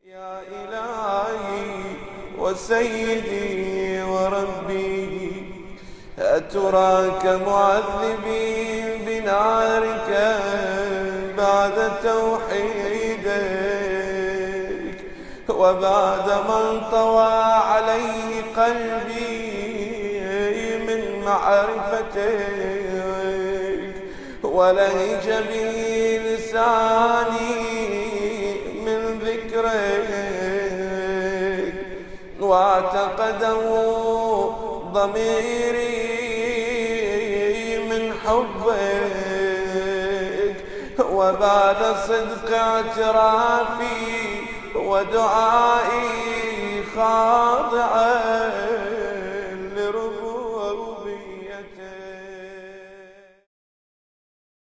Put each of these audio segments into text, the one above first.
يا إلهي وسيدي وربي أتراك معذبي بنارك بعد توحيدك وبعد ما انطوى عليه قلبي من معرفتك ولهج به لساني من ذكرك واعتقده ضميري من حبك وبعد صدق اعترافي ودعائي خاضعا لربوبيتك.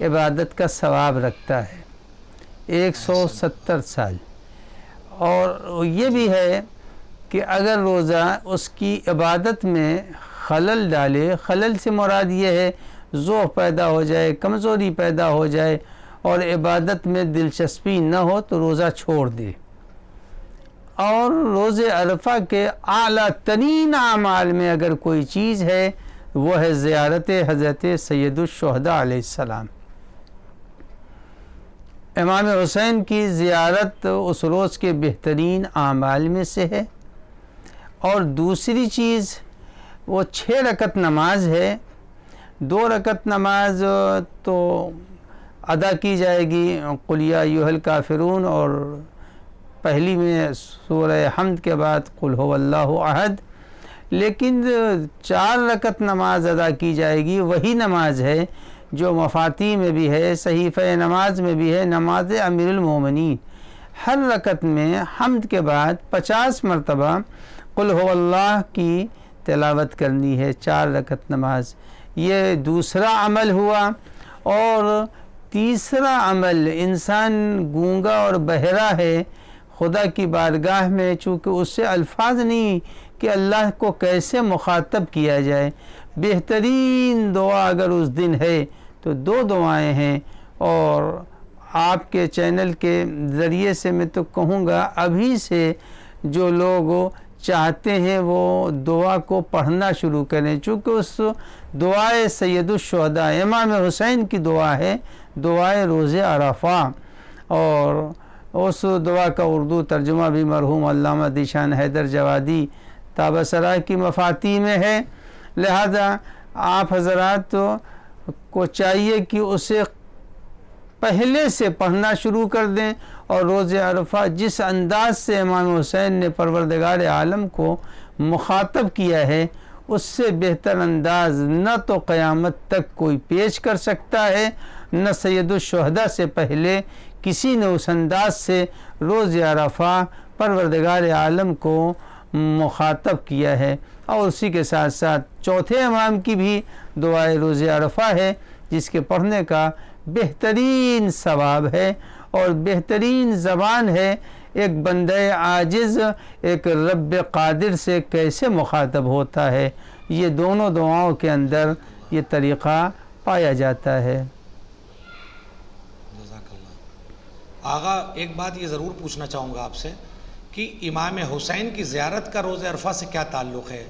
عبادت کا ثواب رکھتا ہے 170 سال۔ اور یہ بھی ہے کہ اگر روزہ اس کی عبادت میں خلل ڈالے، خلل سے مراد یہ ہے ضعف پیدا ہو جائے، کمزوری پیدا ہو جائے اور عبادت میں دلچسپی نہ ہو تو روزہ چھوڑ دے۔ اور روز عرفہ کے اعلیٰ ترین اعمال میں اگر کوئی چیز ہے وہ ہے زیارت حضرت سید الشہداء علیہ السلام۔ امام حسین کی زیارت اس روز کے بہترین اعمال میں سے ہے۔ اور دوسری چیز وہ 6 رکعت نماز ہے۔ 2 رکعت نماز تو ادا کی جائے گی قل یا ایھا الکافرون، اور پہلی میں سورہ حمد کے بعد قل هو اللہ احد، لیکن 4 رکعت نماز ادا کی جائے گی۔ وہی نماز ہے جو مفاتیح میں بھی ہے، صحیفہ نماز میں بھی ہے، نماز امیر المومنین۔ ہر رکعت میں حمد کے بعد 50 مرتبہ قل هو اللہ کی تلاوت کرنی ہے، 4 رکعت نماز۔ یہ دوسرا عمل ہوا۔ اور تیسرا عمل، انسان گونگا اور بہرا ہے، خدا کی بارگاہ میں چونکہ اس سے الفاظ نہیں کہ اللہ کو کیسے مخاطب کیا جائے، بہترین دعا اگر اس دن ہے تو 2 دعائیں ہیں۔ اور آپ کے چینل کے ذریعے سے میں تو کہوں گا ابھی سے جو لوگ چاہتے ہیں وہ دعا کو پڑھنا شروع کریں، چونکہ اس دعائے سید الشہداء امام حسین کی دعا ہے، دعائے روز عرفہ۔ اور اس دعا کا اردو ترجمہ بھی مرحوم علامہ ذیشان حیدر جوادی تابہ کی مفاتیح میں ہے، لہذا آپ حضرات کو چاہیے کہ اسے پہلے سے پڑھنا شروع کر دیں۔ اور روز عرفہ جس انداز سے امام حسین نے پروردگار عالم کو مخاطب کیا ہے، اس سے بہتر انداز نہ تو قیامت تک کوئی پیش کر سکتا ہے، نہ سید الشہداء سے پہلے کسی نے اس انداز سے روز عرفہ پروردگار عالم کو مخاطب کیا ہے۔ اور اسی کے ساتھ ساتھ چوتھے امام کی بھی دعائے روز عرفہ ہے، جس کے پڑھنے کا بہترین ثواب ہے اور بہترین زبان ہے۔ ایک بندہ عاجز ایک رب قادر سے کیسے مخاطب ہوتا ہے، یہ دونوں دعاؤں کے اندر یہ طریقہ پایا جاتا ہے۔ جزاک اللہ۔ آغا ایک بات یہ ضرور پوچھنا چاہوں گا آپ سے کہ امام حسین کی زیارت کا روز عرفہ سے کیا تعلق ہے؟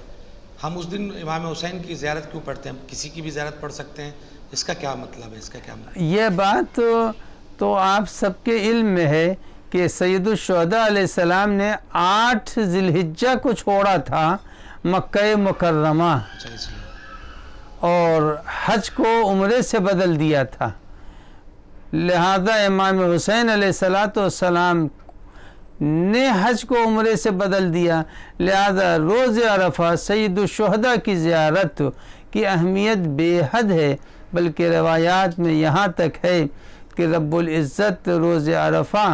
ہم اس دن امام حسین کی زیارت کیوں پڑھتے ہیں؟ کسی کی بھی زیارت پڑھ سکتے ہیں، اس کا کیا مطلب ہے؟ اس کا کیا مطلب؟ یہ بات تو آپ سب کے علم میں ہے کہ سید الشہداء علیہ السلام نے 8 ذی الحجہ کو چھوڑا تھا مکہ مکرمہ، اور حج کو عمرے سے بدل دیا تھا۔ لہذا امام حسین علیہ السلام نے حج کو عمرے سے بدل دیا، لہذا روز عرفہ سید الشہداء کی زیارت کی اہمیت بے حد ہے، بلکہ روایات میں یہاں تک ہے کہ رب العزت روز عرفہ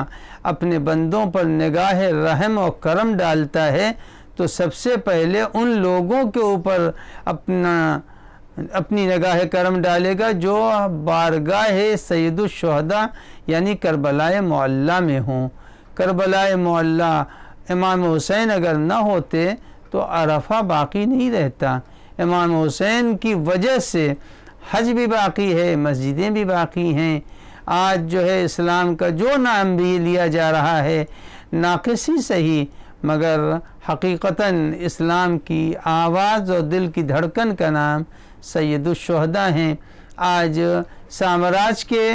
اپنے بندوں پر نگاہ رحم و کرم ڈالتا ہے تو سب سے پہلے ان لوگوں کے اوپر اپنی نگاہ کرم ڈالے گا جو بارگاہ سید الشہداء یعنی کربلائے معلیٰ میں ہوں۔ کربلائے معلیٰ امام حسین اگر نہ ہوتے تو عرفہ باقی نہیں رہتا۔ امام حسین کی وجہ سے حج بھی باقی ہے، مسجدیں بھی باقی ہیں۔ آج جو ہے اسلام کا جو نام بھی لیا جا رہا ہے ناقص ہی صحیح، مگر حقیقتاً اسلام کی آواز اور دل کی دھڑکن کا نام سید الشہداء ہیں۔ آج سامراج کے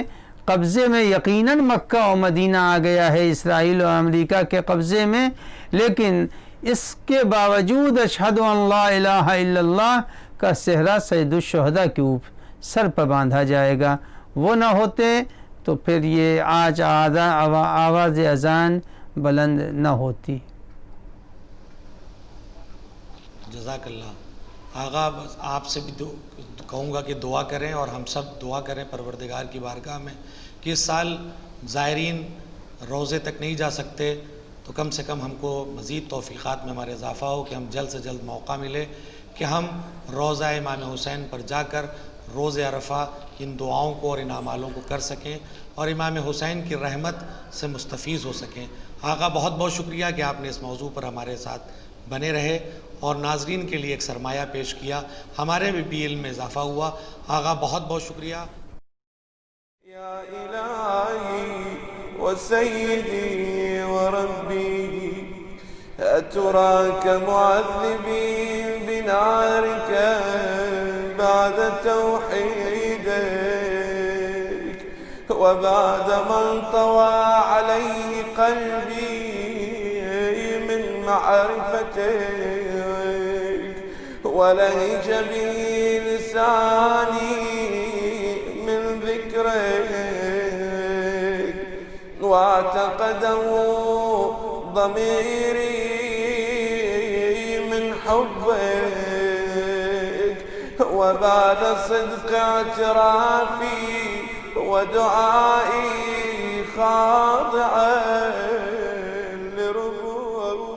قبضے میں یقیناً مکہ و مدینہ آ گیا ہے، اسرائیل و امریکہ کے قبضے میں، لیکن اس کے باوجود اشہد ان لا الہ الا اللہ کا صحرا سید الشہداء کے اوپر سر پر باندھا جائے گا۔ وہ نہ ہوتے تو پھر یہ آج آواز اذان بلند نہ ہوتی۔ جزاک اللہ۔ آغا آپ سے بھی کہوں گا کہ دعا کریں اور ہم سب دعا کریں پروردگار کی بارگاہ میں کہ اس سال زائرین روزے تک نہیں جا سکتے تو کم سے کم ہم کو مزید توفیقات میں ہمارے اضافہ ہو کہ ہم جلد سے جلد موقع ملے کہ ہم روضہ امام حسین پر جا کر روز عرفہ ان دعاؤں کو اور ان اعمالوں کو کر سکیں اور امام حسین کی رحمت سے مستفیض ہو سکیں۔ آقا بہت بہت شکریہ کہ آپ نے اس موضوع پر ہمارے ساتھ بنے رہے اور ناظرین کے لیے ایک سرمایہ پیش کیا، ہمارے بھی علم میں اضافہ ہوا۔ آقا بہت بہت شکریہ۔ یا الہی و سیدی و ربی اتراک معذبی بنارک بعد توحیدک وبعد ما انطوى عليه قلبي من معرفتك ولهج به لساني من ذكرك واعتقده ضميري من حبك وبعد صدق اعترافي ودعائي خاضعا لربوبيتك